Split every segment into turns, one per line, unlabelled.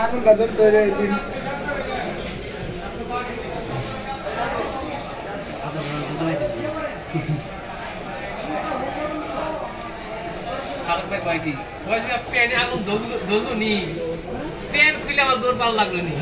আগুন বাদর ধরে দিন
খারাপ ভাই কয়টি কয়টি প্যানে আগুন ধরলো নি প্যান খুলে আমার দৌড় ভালো লাগলো নি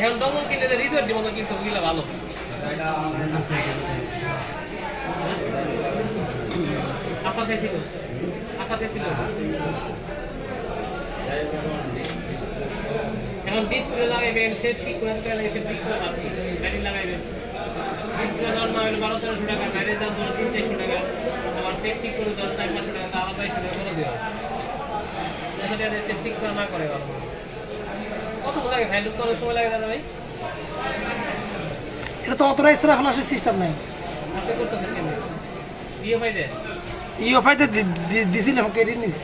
এখন ডবল কিনলে রিজোর্ট দিব না কিন্তু ওগুলা ভালো আশা চাইছিল এখন ডিসপ্লে লাগাইবেন সেট ঠিক করে সেট ঠিক করে ব্যাটারি লাগাইবেন ডিসপ্লে দাম না হলে 1200 টাকা ব্যাটারির দাম 300 টাকা আবার সেট ঠিক করে 400 টাকা আলাদা হিসেবে করে দেওয়া এটা সেট ঠিক করে না করে কত লাগে ভ্যালু করে সময় লাগে দাদা ভাই
এটা তো অথরাইজড ফ্ল্যাশের সিস্টেম নাই
আপনি করতেছেন কেন
ইউএফআই তে দিছিলাম ক্রেডিট নিছি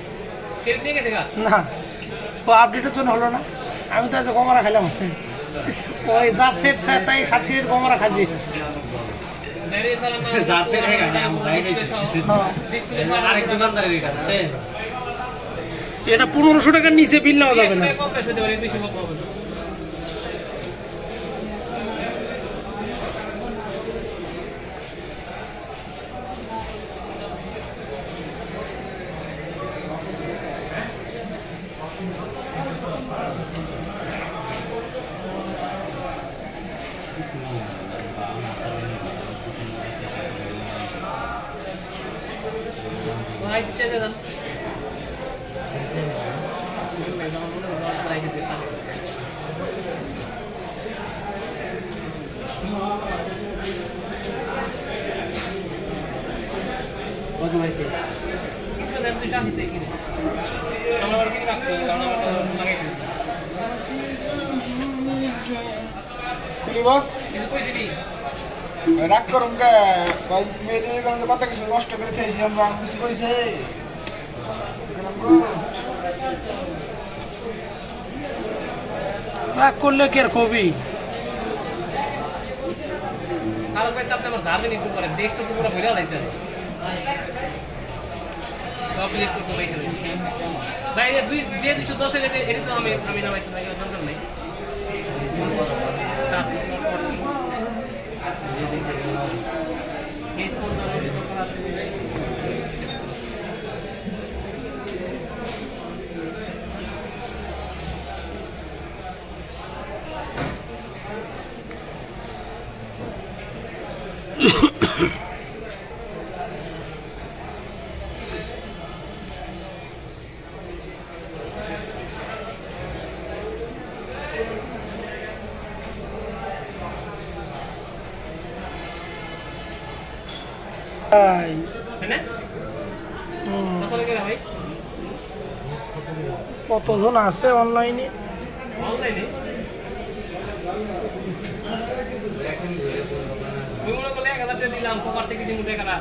ক্রেডিট নিয়ে গেছে
না ও আপডেটের জন্য হলো না আমি তো আজ কমরা খেলাম ওই যা সেট তাই 60 ক্রেডিট কমরা খাজি
যার সেট হয়ে গেছে আমি যাই আরেক দোকানদারের এটা আছে
এটা 1500 টাকার নিচে বিল নেওয়া যাবে না
কম বেশি হতে পারে বেশি কম হবে আইসি চেয়ে দেন
কত হয়েছে
কিছু দেন 280 টাকা কিনে আমরা আর কিনে রাখতে হবে আমরা লাগাই দিই
খুলি বস
কিন্তু কইছি দি
রাগ করুন কে ভাই মেয়েদের গঙ্গে কত কিছু নষ্ট করে চাইছি আমরা কিছু কইছে
রাগ করলে কি আর কবি
আর কই আপনি আমার ধারবে নিতে পারেন দেখছো তো পুরো ভরে লাইছে কমপ্লিট করতে বাইরে ভাই দুই যে 210 এর এটা তো আমি নামাইছি ভাই দরকার নাই এই কোন ধরনের দরকার আছে না কত লাগে ভাই
কতজন আছে অনলাইনে
অনলাইনে আমি মনে করলে 1000 টাকা দিলাম কভার থেকে দিমু টাকা